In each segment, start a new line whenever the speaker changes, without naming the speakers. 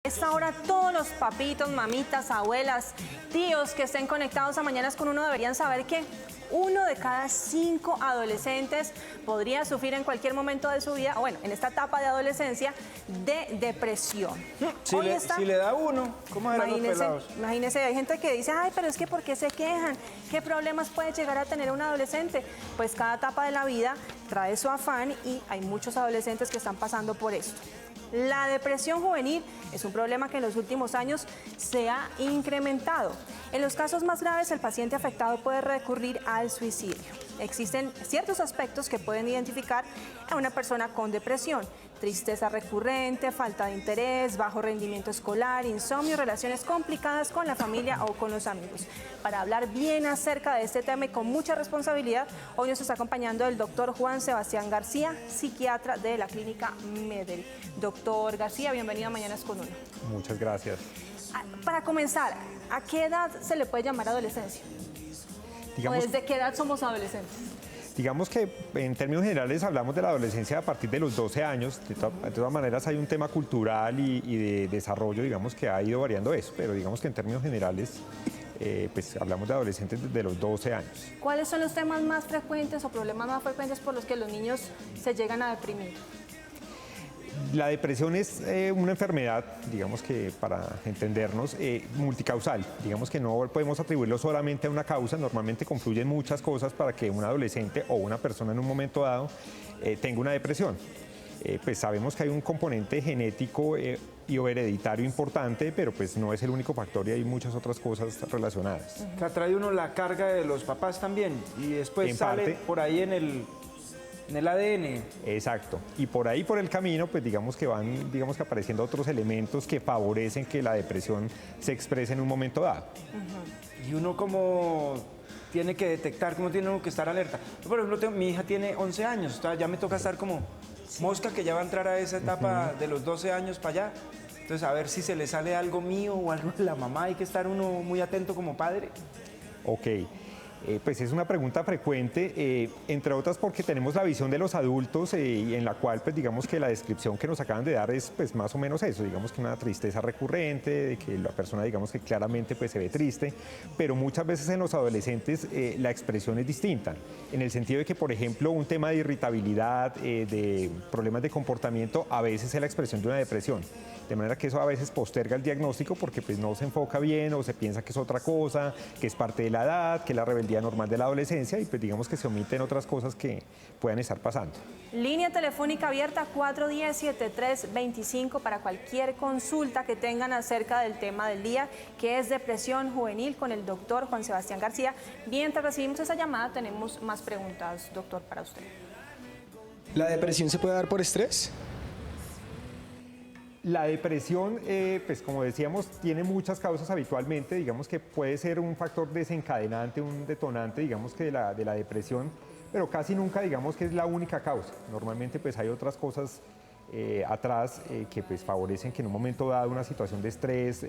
Esta hora todos los papitos, mamitas, abuelas, tíos que estén conectados a Mañanas con Uno deberían saber que 1 de cada 5 adolescentes podría sufrir en cualquier momento de su vida, o bueno, en esta etapa de adolescencia, de depresión.
Si le da uno, ¿cómo eran los pelados?
Imagínese, hay gente que dice, ay, pero es que ¿por qué se quejan? ¿Qué problemas puede llegar a tener un adolescente? Pues cada etapa de la vida trae su afán y hay muchos adolescentes que están pasando por esto. La depresión juvenil es un problema que en los últimos años se ha incrementado. En los casos más graves, el paciente afectado puede recurrir al suicidio. Existen ciertos aspectos que pueden identificar a una persona con depresión: tristeza recurrente, falta de interés, bajo rendimiento escolar, insomnio, relaciones complicadas con la familia o con los amigos. Para hablar bien acerca de este tema y con mucha responsabilidad, hoy nos está acompañando el doctor Juan Sebastián García, psiquiatra de la clínica Medel. Doctor García, bienvenido a Mañanas con Uno.
Muchas gracias.
Para comenzar, ¿a qué edad se le puede llamar adolescencia? ¿O desde qué edad somos adolescentes?
Digamos que en términos generales hablamos de la adolescencia a partir de los 12 años. De todas maneras hay un tema cultural y de desarrollo, digamos, que ha ido variando eso, pero digamos que en términos generales pues hablamos de adolescentes desde los 12 años.
¿Cuáles son los temas más frecuentes o problemas más frecuentes por los que los niños se llegan a deprimir?
La depresión es una enfermedad, digamos que para entendernos, multicausal. Digamos que no podemos atribuirlo solamente a una causa. Normalmente confluyen muchas cosas para que un adolescente o una persona en un momento dado tenga una depresión. Pues sabemos que hay un componente genético y o hereditario importante, pero pues no es el único factor y hay muchas otras cosas relacionadas.
O sea, trae uno la carga de los papás también y después sale por ahí en el ADN.
Exacto. Y por ahí, por el camino, pues digamos que van apareciendo otros elementos que favorecen que la depresión se exprese en un momento dado.
Y uno como tiene que detectar, como tiene uno que estar alerta. Yo, por ejemplo, mi hija tiene 11 años, ya me toca estar como mosca, que ya va a entrar a esa etapa de los 12 años para allá. Entonces, a ver si se le sale algo mío o algo de la mamá, hay que estar uno muy atento como padre.
Ok. Pues es una pregunta frecuente, entre otras porque tenemos la visión de los adultos y en la cual pues digamos que la descripción que nos acaban de dar es pues más o menos eso, digamos que una tristeza recurrente, de que la persona digamos que claramente pues se ve triste, pero muchas veces en los adolescentes la expresión es distinta, en el sentido de que por ejemplo un tema de irritabilidad, de problemas de comportamiento, a veces es la expresión de una depresión. De manera que eso a veces posterga el diagnóstico porque pues no se enfoca bien o se piensa que es otra cosa, que es parte de la edad, que es la rebeldía normal de la adolescencia y pues digamos que se omiten otras cosas que puedan estar pasando.
Línea telefónica abierta 410-7325 para cualquier consulta que tengan acerca del tema del día, que es depresión juvenil, con el doctor Juan Sebastián García. Mientras recibimos esa llamada tenemos más preguntas, doctor, para usted.
¿La depresión se puede dar por estrés?
La depresión, pues como decíamos, tiene muchas causas habitualmente, digamos que puede ser un factor desencadenante, un detonante, digamos que de la depresión, pero casi nunca digamos que es la única causa. Normalmente pues hay otras cosas atrás que pues favorecen que en un momento dado una situación de estrés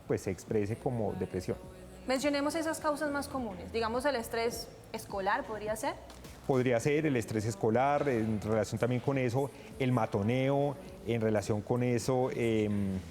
pues se exprese como depresión.
Mencionemos esas causas más comunes, digamos el estrés escolar, ¿podría ser?
Podría ser el estrés escolar, en relación también con eso, el matoneo, en relación con eso,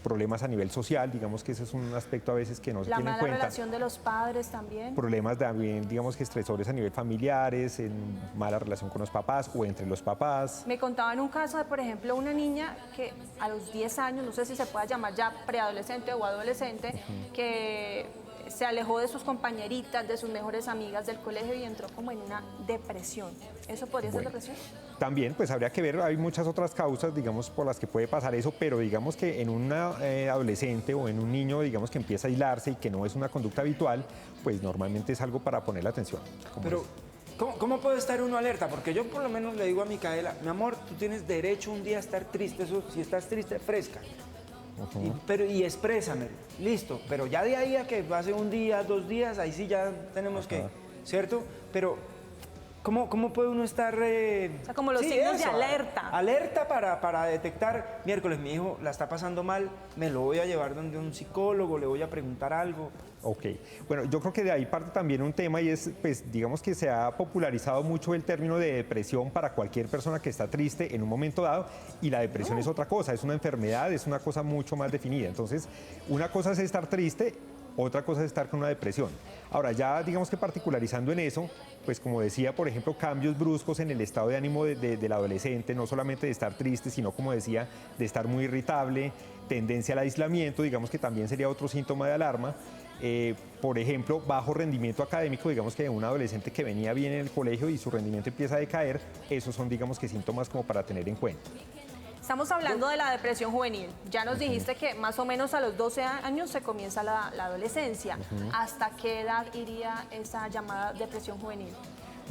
problemas a nivel social, digamos que ese es un aspecto a veces que no se tiene en cuenta.
La mala relación de los padres también.
Problemas también, digamos que estresores a nivel familiares, en mala relación con los papás o entre los papás.
Me contaban un caso de, por ejemplo, una niña que a los 10 años, no sé si se puede llamar ya preadolescente o adolescente, que se alejó de sus compañeritas, de sus mejores amigas del colegio y entró como en una depresión. ¿Eso podría ser depresión?
También, pues habría que ver, hay muchas otras causas, digamos, por las que puede pasar eso, pero digamos que en un adolescente o en un niño, digamos, que empieza a aislarse y que no es una conducta habitual, pues normalmente es algo para ponerle atención.
Pero, ¿cómo puede estar uno alerta? Porque yo por lo menos le digo a Micaela, mi amor, tú tienes derecho un día a estar triste, eso, si estás triste, fresca. Y exprésame, listo, pero ya de ahí a que pase un día, 2 días, ahí sí ya tenemos que, ¿cierto? Pero ¿Cómo puede uno estar...
O sea, como los signos de alerta.
Alerta para detectar, miércoles, mi hijo la está pasando mal, me lo voy a llevar donde un psicólogo, le voy a preguntar algo.
Ok, bueno, yo creo que de ahí parte también un tema y es, pues, digamos que se ha popularizado mucho el término de depresión para cualquier persona que está triste en un momento dado y la depresión es otra cosa, es una enfermedad, es una cosa mucho más definida. Entonces, una cosa es estar triste, otra cosa es estar con una depresión. Ahora, ya digamos que particularizando en eso, pues como decía, por ejemplo, cambios bruscos en el estado de ánimo del adolescente, no solamente de estar triste, sino como decía, de estar muy irritable, tendencia al aislamiento, digamos que también sería otro síntoma de alarma. Por ejemplo, bajo rendimiento académico, digamos que un adolescente que venía bien en el colegio y su rendimiento empieza a decaer, esos son, digamos que síntomas como para tener en cuenta.
Estamos hablando de la depresión juvenil. Ya nos dijiste que más o menos a los 12 años se comienza la adolescencia. ¿Hasta qué edad iría esa llamada depresión juvenil?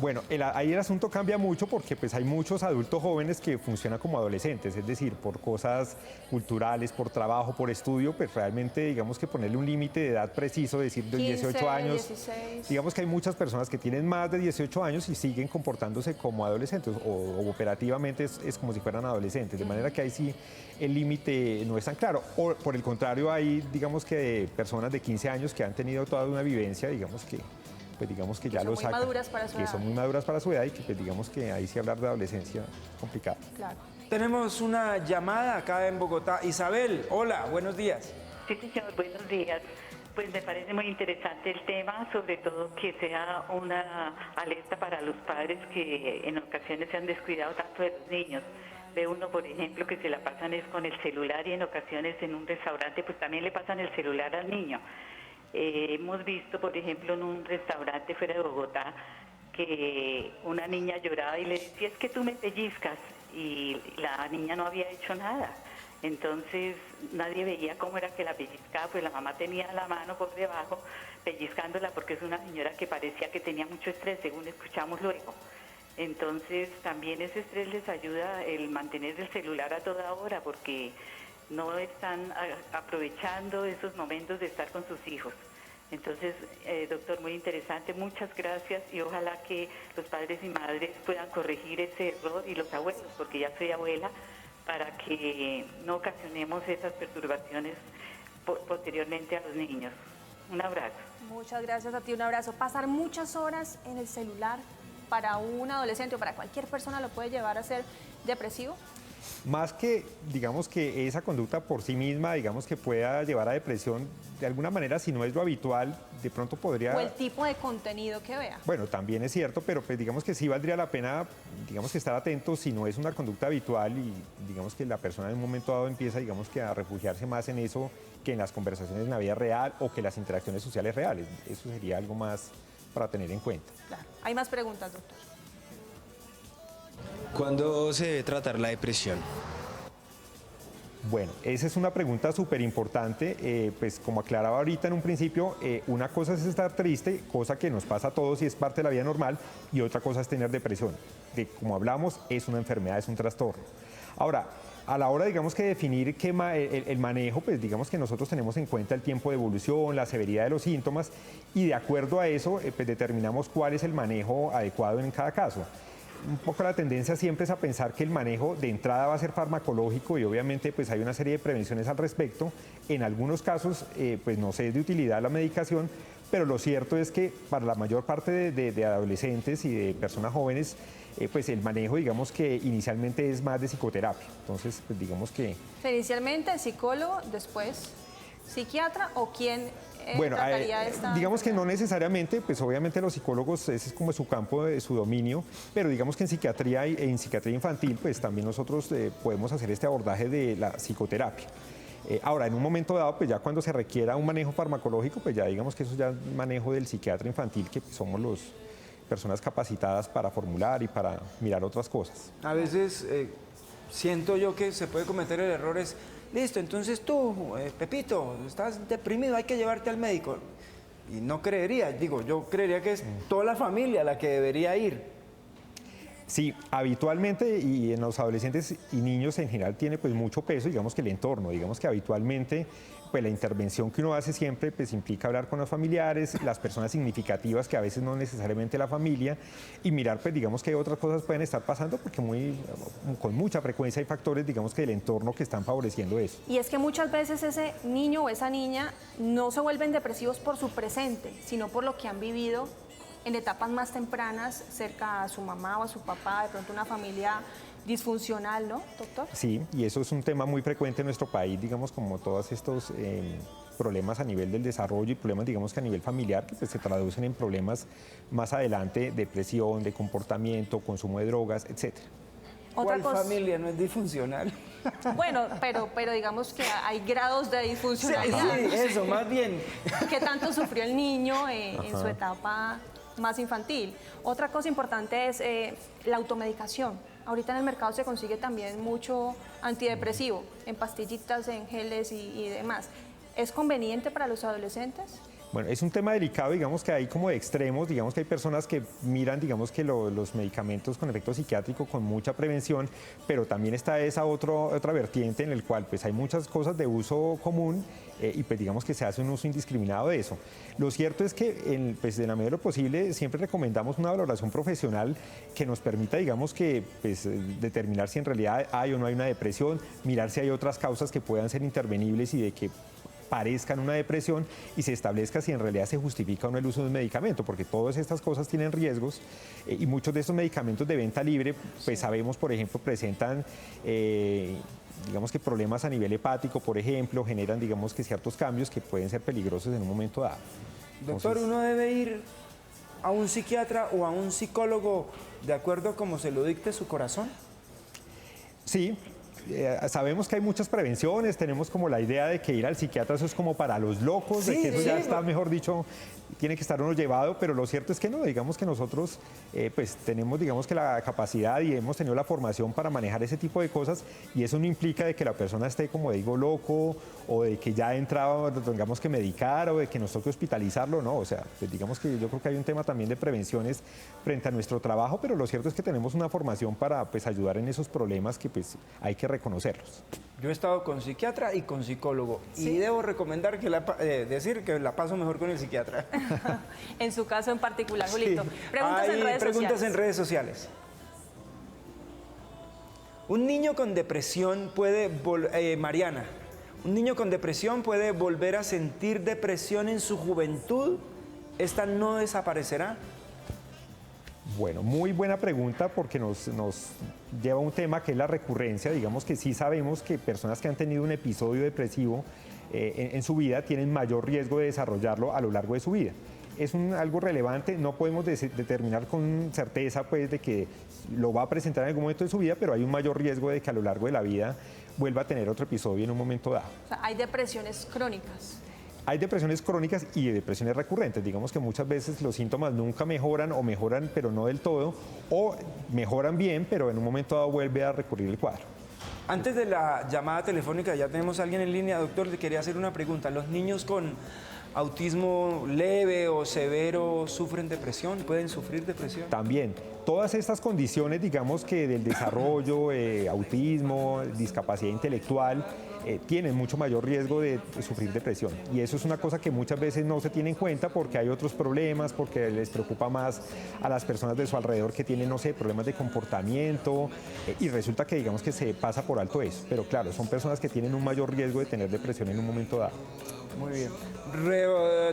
Bueno, ahí el asunto cambia mucho porque pues hay muchos adultos jóvenes que funcionan como adolescentes, es decir, por cosas culturales, por trabajo, por estudio, pues realmente digamos que ponerle un límite de edad preciso, decir de
15,
18 años,
16.
digamos que hay muchas personas que tienen más de 18 años y siguen comportándose como adolescentes o operativamente es como si fueran adolescentes, de manera que ahí sí el límite no es tan claro. O por el contrario, hay digamos que personas de 15 años que han tenido toda una vivencia, digamos que ya lo sacan, que son muy maduras para su edad y que pues, digamos que ahí sí hablar de adolescencia es complicado.
Claro.
Tenemos una llamada acá en Bogotá. Isabel, hola, buenos días.
Sí, señor, buenos días. Pues me parece muy interesante el tema, sobre todo que sea una alerta para los padres que en ocasiones se han descuidado tanto de los niños. Ve uno, por ejemplo, que se la pasan es con el celular y en ocasiones en un restaurante pues también le pasan el celular al niño. Hemos visto, por ejemplo, en un restaurante fuera de Bogotá, que una niña lloraba y le decía, es que tú me pellizcas, y la niña no había hecho nada. Entonces nadie veía cómo era que la pellizcaba, pues la mamá tenía la mano por debajo pellizcándola porque es una señora que parecía que tenía mucho estrés, según escuchamos luego. Entonces también ese estrés les ayuda el mantener el celular a toda hora porque no están aprovechando esos momentos de estar con sus hijos. Entonces, doctor, muy interesante, muchas gracias y ojalá que los padres y madres puedan corregir ese error y los abuelos, porque ya soy abuela, para que no ocasionemos esas perturbaciones posteriormente a los niños. Un abrazo.
Muchas gracias a ti, un abrazo. Pasar muchas horas en el celular para un adolescente o para cualquier persona lo puede llevar a ser depresivo.
Más que, digamos que esa conducta por sí misma, digamos que pueda llevar a depresión, de alguna manera, si no es lo habitual, de pronto podría...
O el tipo de contenido que vea.
Bueno, también es cierto, pero pues digamos que sí valdría la pena, digamos que estar atentos si no es una conducta habitual y digamos que la persona en un momento dado empieza, digamos que a refugiarse más en eso que en las conversaciones en la vida real o que las interacciones sociales reales. Eso sería algo más para tener en cuenta.
Claro. Hay más preguntas, doctor.
¿Cuándo se debe tratar la depresión?
Bueno, esa es una pregunta súper importante, pues como aclaraba ahorita en un principio, una cosa es estar triste, cosa que nos pasa a todos y es parte de la vida normal, y otra cosa es tener depresión, que como hablamos es una enfermedad, es un trastorno. Ahora, a la hora, digamos que definir el manejo, pues digamos que nosotros tenemos en cuenta el tiempo de evolución, la severidad de los síntomas, y de acuerdo a eso, pues determinamos cuál es el manejo adecuado en cada caso. Un poco la tendencia siempre es a pensar que el manejo de entrada va a ser farmacológico y obviamente pues hay una serie de prevenciones al respecto. En algunos casos pues no se es de utilidad la medicación, pero lo cierto es que para la mayor parte de adolescentes y de personas jóvenes pues el manejo digamos que inicialmente es más de psicoterapia. Entonces pues digamos que...
Inicialmente psicólogo, después psiquiatra o quién
bueno,
trataría esta...
digamos que no necesariamente, pues obviamente los psicólogos, ese es como su campo de su dominio, pero digamos que en psiquiatría e en psiquiatría infantil, pues también nosotros podemos hacer este abordaje de la psicoterapia. Ahora, en un momento dado, pues ya cuando se requiera un manejo farmacológico, pues ya digamos que eso ya es manejo del psiquiatra infantil, que pues, somos las personas capacitadas para formular y para mirar otras cosas.
A veces siento yo que se puede cometer el error es, listo, entonces tú, Pepito, estás deprimido, hay que llevarte al médico. Y no creería, digo, yo creería que es toda la familia la que debería ir.
Sí, habitualmente y en los adolescentes y niños en general tiene pues mucho peso, digamos que el entorno, digamos que habitualmente pues la intervención que uno hace siempre pues implica hablar con los familiares, las personas significativas que a veces no necesariamente la familia y mirar pues digamos que otras cosas pueden estar pasando porque con mucha frecuencia hay factores digamos que del entorno que están favoreciendo eso.
Y es que muchas veces ese niño o esa niña no se vuelven depresivos por su presente, sino por lo que han vivido en etapas más tempranas cerca a su mamá o a su papá, de pronto una familia disfuncional, ¿no, doctor?
Sí, y eso es un tema muy frecuente en nuestro país, digamos, como todos estos problemas a nivel del desarrollo y problemas, digamos, que a nivel familiar, que pues, se traducen en problemas más adelante, depresión, de comportamiento, consumo de drogas, etc.
Otra
¿Cuál
cosa,
familia no es disfuncional?
bueno, pero digamos que hay grados de
Sí,
disfuncionalidad.
eso, más bien.
¿Qué tanto sufrió el niño en su etapa más infantil? Otra cosa importante es la automedicación. Ahorita en el mercado se consigue también mucho antidepresivo, en pastillitas, en geles y demás. ¿Es conveniente para los adolescentes?
Bueno, es un tema delicado, digamos que hay como de extremos, digamos que hay personas que miran, digamos que los medicamentos con efecto psiquiátrico con mucha prevención, pero también está esa otra vertiente en el cual pues hay muchas cosas de uso común y pues digamos que se hace un uso indiscriminado de eso. Lo cierto es que pues en la medida de lo posible siempre recomendamos una valoración profesional que nos permita, digamos que pues determinar si en realidad hay o no hay una depresión, mirar si hay otras causas que puedan ser intervenibles y de que parezcan una depresión y se establezca si en realidad se justifica o no el uso de un medicamento, porque todas estas cosas tienen riesgos y muchos de estos medicamentos de venta libre, pues sabemos, por ejemplo, presentan digamos que problemas a nivel hepático, por ejemplo, generan, digamos que ciertos cambios que pueden ser peligrosos en un momento dado.
Doctor, ¿uno debe ir a un psiquiatra o a un psicólogo de acuerdo a cómo se lo dicte su corazón?
Sí. Sabemos que hay muchas prevenciones, tenemos como la idea de que ir al psiquiatra eso es como para los locos, de que eso ya está, mejor dicho, tiene que estar uno llevado, pero lo cierto es que no, digamos que nosotros pues tenemos digamos que la capacidad y hemos tenido la formación para manejar ese tipo de cosas y eso no implica de que la persona esté como digo loco o de que ya ha entrado tengamos que medicar o de que nos toque hospitalizarlo, no, o sea, pues digamos que yo creo que hay un tema también de prevenciones frente a nuestro trabajo, pero lo cierto es que tenemos una formación para pues ayudar en esos problemas que pues hay que reconocerlos.
Yo he estado con psiquiatra y con psicólogo y debo recomendar que decir que la paso mejor con el psiquiatra.
En su caso en particular, Julito.
Sí.
Preguntas en redes
preguntas
sociales.
en redes sociales. Un niño con depresión puede, Mariana, un niño con depresión puede volver a sentir depresión en su juventud. ¿Esta no desaparecerá?
Bueno, muy buena pregunta porque nos lleva a un tema que es la recurrencia. Digamos que sí sabemos que personas que han tenido un episodio depresivo en su vida tienen mayor riesgo de desarrollarlo a lo largo de su vida. Es algo relevante, no podemos determinar con certeza pues, de que lo va a presentar en algún momento de su vida, pero hay un mayor riesgo de que a lo largo de la vida vuelva a tener otro episodio en un momento dado.
O sea, hay depresiones crónicas.
Hay depresiones crónicas y depresiones recurrentes. Digamos que muchas veces los síntomas nunca mejoran o mejoran pero no del todo, o mejoran bien pero en un momento dado vuelve a recurrir el cuadro.
Antes de la llamada telefónica, ya tenemos a alguien en línea. Doctor, le quería hacer una pregunta. ¿Los niños con autismo leve o severo sufren depresión? ¿Pueden sufrir depresión?
También, todas estas condiciones, digamos que del desarrollo, autismo, discapacidad intelectual, tienen mucho mayor riesgo de sufrir depresión. Y eso es una cosa que muchas veces no se tiene en cuenta porque hay otros problemas, porque les preocupa más a las personas de su alrededor que tienen, no sé, problemas de comportamiento y resulta que digamos que se pasa por alto eso. Pero claro, son personas que tienen un mayor riesgo de tener depresión en un momento dado.
Muy bien.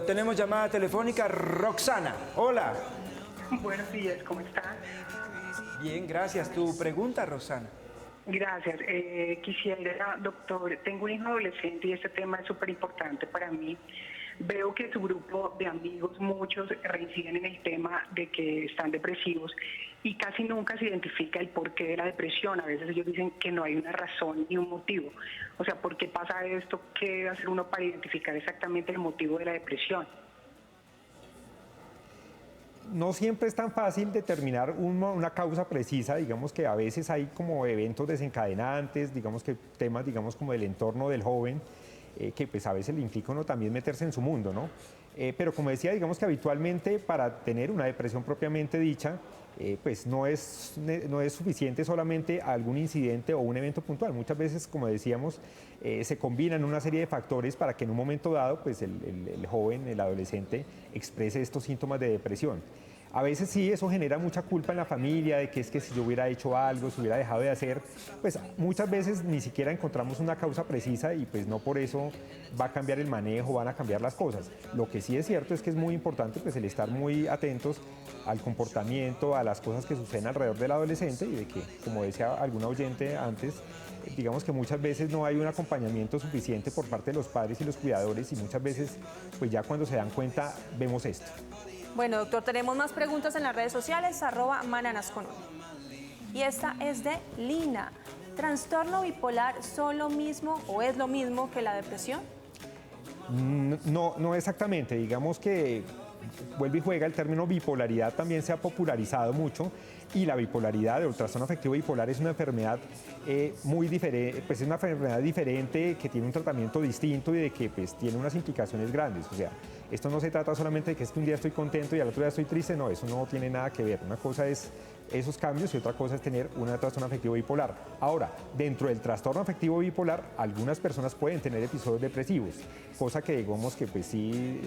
Tenemos llamada telefónica. Roxana, hola.
Buenos días, ¿cómo estás?
Bien, gracias. Tu pregunta, Roxana.
Gracias. Quisiera, doctor, tengo un hijo adolescente y este tema es súper importante para mí. Veo que su grupo de amigos, muchos reinciden en el tema de que están depresivos y casi nunca se identifica el porqué de la depresión. A veces ellos dicen que no hay una razón ni un motivo. O sea, ¿por qué pasa esto? ¿Qué debe hacer uno para identificar exactamente el motivo de la depresión?
No siempre es tan fácil determinar una causa precisa, digamos que a veces hay como eventos desencadenantes, digamos que temas digamos como del entorno del joven que pues a veces le implica a uno también meterse en su mundo, ¿no? Pero como decía, digamos que habitualmente para tener una depresión propiamente dicha, pues no es suficiente solamente algún incidente o un evento puntual. Muchas veces, como decíamos, se combinan una serie de factores para que en un momento dado pues el joven, el adolescente, exprese estos síntomas de depresión. A veces sí, eso genera mucha culpa en la familia, de que es que si yo hubiera hecho algo, si hubiera dejado de hacer, pues muchas veces ni siquiera encontramos una causa precisa y pues no por eso va a cambiar el manejo, van a cambiar las cosas. Lo que sí es cierto es que es muy importante pues el estar muy atentos al comportamiento, a las cosas que suceden alrededor del adolescente y de que, como decía alguna oyente antes, digamos que muchas veces no hay un acompañamiento suficiente por parte de los padres y los cuidadores y muchas veces pues ya cuando se dan cuenta vemos esto.
Bueno, doctor, tenemos más preguntas en las redes sociales, @mananasconuno. Y esta es de Lina. ¿Trastorno bipolar son lo mismo o es lo mismo que la depresión?
No exactamente, digamos que vuelve y juega, el término bipolaridad también se ha popularizado mucho y la bipolaridad o el trastorno afectivo bipolar es una enfermedad muy diferente, pues es una enfermedad diferente que tiene un tratamiento distinto y de que pues tiene unas implicaciones grandes, o sea, esto no se trata solamente de que es que un día estoy contento y al otro día estoy triste, no, eso no tiene nada que ver, una cosa es esos cambios y otra cosa es tener un trastorno afectivo bipolar. Ahora, dentro del trastorno afectivo bipolar, algunas personas pueden tener episodios depresivos, cosa que digamos que pues sí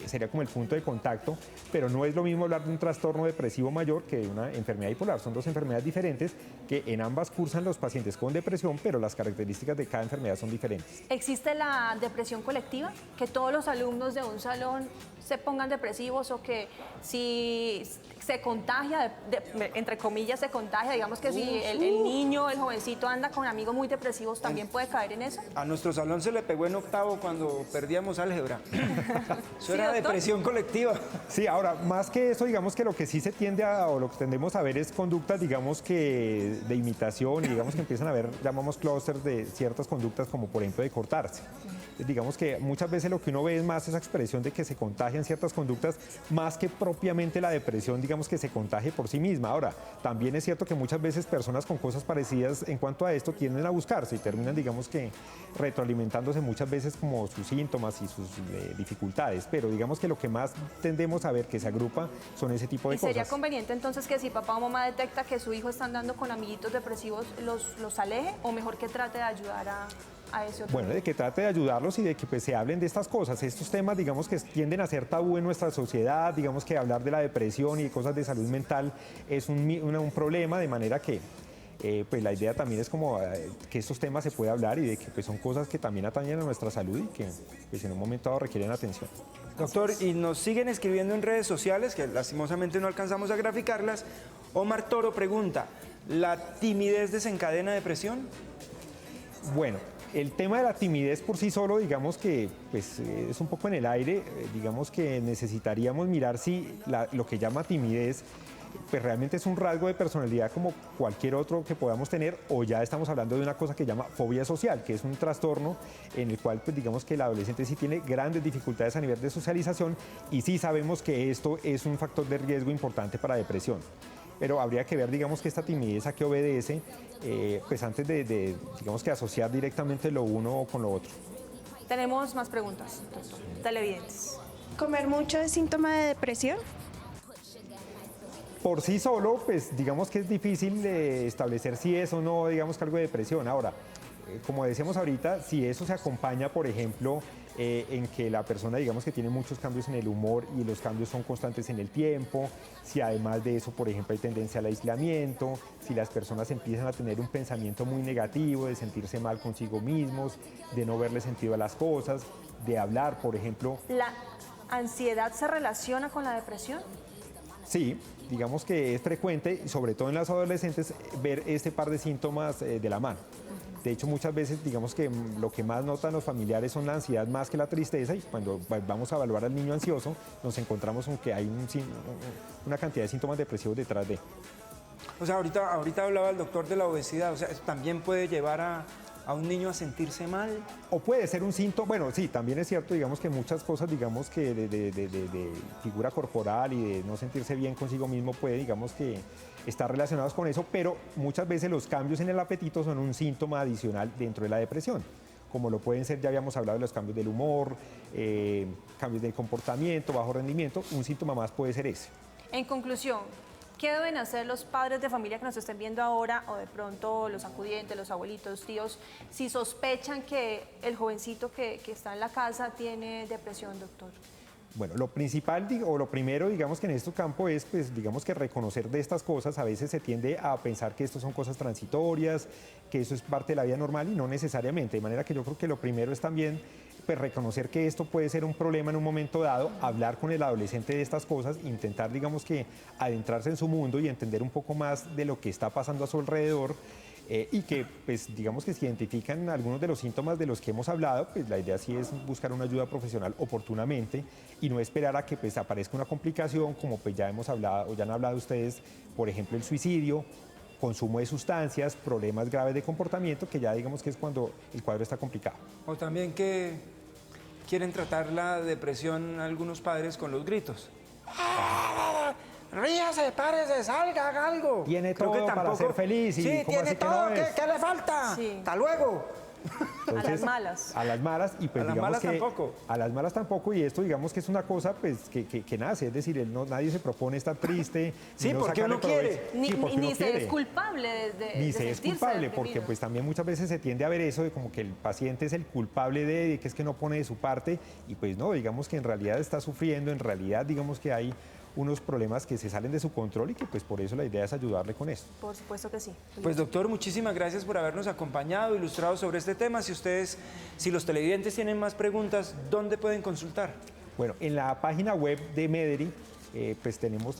sería como el punto de contacto, pero no es lo mismo hablar de un trastorno depresivo mayor que de una enfermedad bipolar. Son dos enfermedades diferentes que en ambas cursan los pacientes con depresión, pero las características de cada enfermedad son diferentes.
¿Existe la depresión colectiva? ¿Que todos los alumnos de un salón se pongan depresivos o que si se contagia, entre comillas se contagia, digamos que si el niño, el jovencito anda con amigos muy depresivos, ¿también puede caer en eso?
A nuestro salón se le pegó en octavo cuando perdíamos álgebra. Eso era
doctor.
depresión colectiva.
Sí, ahora, más que eso, digamos que lo que sí se tiende o lo que tendemos a ver es conductas, digamos que de imitación, y digamos que empiezan a ver, llamamos clústeres de ciertas conductas, como por ejemplo de cortarse. Digamos que muchas veces lo que uno ve es más esa expresión de que se contagian ciertas conductas, más que propiamente la depresión, digamos que se contagie por sí misma. Ahora, también es cierto que muchas veces personas con cosas parecidas en cuanto a esto tienden a buscarse y terminan, digamos que, retroalimentándose muchas veces como sus síntomas y sus dificultades, pero digamos que lo que más tendemos a ver que se agrupa son ese tipo de
¿Y
cosas.
sería conveniente entonces que si papá o mamá detecta que su hijo está andando con amiguitos depresivos, los aleje o mejor que trate de ayudar a ese otro?
Bueno, de que trate de ayudarlos y de que pues, se hablen de estas cosas. Estos temas, digamos que tienden a ser tabú en nuestra sociedad, digamos que hablar de la depresión y de cosas de salud mental es un problema, de manera que pues la idea también es como que estos temas se puede hablar y de que pues, son cosas que también atañen a nuestra salud y que pues, en un momento dado requieren atención.
Doctor, y nos siguen escribiendo en redes sociales, que lastimosamente no alcanzamos a graficarlas. Omar Toro pregunta, ¿la timidez desencadena depresión?
Bueno, el tema de la timidez por sí solo, digamos que pues, es un poco en el aire, digamos que necesitaríamos mirar si lo que llama timidez pues realmente es un rasgo de personalidad como cualquier otro que podamos tener, o ya estamos hablando de una cosa que llama fobia social, que es un trastorno en el cual pues digamos que el adolescente sí tiene grandes dificultades a nivel de socialización y sí sabemos que esto es un factor de riesgo importante para depresión. Pero habría que ver, digamos, que esta timidez a qué obedece, pues antes de, digamos, que asociar directamente lo uno con lo otro.
Tenemos más preguntas, doctor. Televidentes.
¿Comer mucho es síntoma de depresión?
Por sí solo, pues digamos que es difícil establecer si es o no, digamos que algo de depresión. Ahora, como decíamos ahorita, si eso se acompaña, por ejemplo, en que la persona, digamos que tiene muchos cambios en el humor y los cambios son constantes en el tiempo, si además de eso, por ejemplo, hay tendencia al aislamiento, si las personas empiezan a tener un pensamiento muy negativo, de sentirse mal consigo mismos, de no verle sentido a las cosas, de hablar, por ejemplo.
¿La ansiedad se relaciona con la depresión?
Sí, digamos que es frecuente, sobre todo en las adolescentes, ver este par de síntomas de la mano. De hecho, muchas veces, digamos que lo que más notan los familiares son la ansiedad más que la tristeza, y cuando vamos a evaluar al niño ansioso, nos encontramos con que hay una cantidad de síntomas depresivos detrás de.
O sea, ahorita hablaba el doctor de la obesidad, o sea, también puede llevar a un niño a sentirse mal.
O puede ser un síntoma, bueno, sí, también es cierto, digamos que muchas cosas, digamos que de figura corporal y de no sentirse bien consigo mismo puede, digamos que estar relacionados con eso, pero muchas veces los cambios en el apetito son un síntoma adicional dentro de la depresión. como lo pueden ser, ya habíamos hablado de los cambios del humor, cambios del comportamiento, bajo rendimiento, un síntoma más puede ser ese.
En conclusión, ¿qué deben hacer los padres de familia que nos estén viendo ahora o de pronto los acudientes, los abuelitos, tíos, si sospechan que el jovencito que está en la casa tiene depresión, doctor?
Bueno, lo principal o lo primero, digamos que en este campo es, pues, digamos que reconocer de estas cosas. A veces se tiende a pensar que esto son cosas transitorias, que eso es parte de la vida normal y no necesariamente. De manera que yo creo que lo primero es también pues, reconocer que esto puede ser un problema en un momento dado, hablar con el adolescente de estas cosas, intentar, digamos que, adentrarse en su mundo y entender un poco más de lo que está pasando a su alrededor. Y que, pues, digamos que si identifican algunos de los síntomas de los que hemos hablado, pues la idea sí es buscar una ayuda profesional oportunamente y no esperar a que pues, aparezca una complicación, como pues ya hemos hablado o ya han hablado ustedes, por ejemplo, el suicidio, consumo de sustancias, problemas graves de comportamiento, que ya digamos que es cuando el cuadro está complicado.
O también que quieren tratar la depresión algunos padres con los gritos. Ríase, párese, salga, haga algo.
Tiene
Creo que
todo para
tampoco-
ser feliz y
sí,
¿cómo
tiene
así que no
todo,
es?
¿qué le falta?
Sí.
Hasta luego.
A las malas.
A las malas y pues
A las
digamos
malas
que
tampoco.
a las malas tampoco y esto digamos que es una cosa pues que nace, es decir, nadie se propone estar triste.
Sí,
no
porque
sacarle
uno quiere.
provecho.
Ni,
Sí, porque
ni
uno
se
quiere.
es culpable de
Ni se es
sentirse
culpable, porque
deprimido.
pues también muchas veces se tiende a ver eso de como que el paciente es el culpable de que es que no pone de su parte y pues no, digamos que en realidad está sufriendo, en realidad digamos que hay unos problemas que se salen de su control y que pues por eso la idea es ayudarle con esto.
Por supuesto que sí.
Pues doctor, muchísimas gracias por habernos acompañado, ilustrado sobre este tema. Si los televidentes tienen más preguntas, ¿dónde pueden consultar?
Bueno, en la página web de Mederi pues tenemos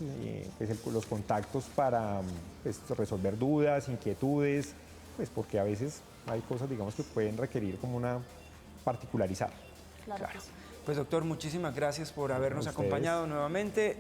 los contactos para pues, resolver dudas, inquietudes, pues porque a veces hay cosas digamos que pueden requerir como una particularizada.
Claro que sí.
Pues doctor, muchísimas gracias por habernos
A ustedes.
acompañado nuevamente.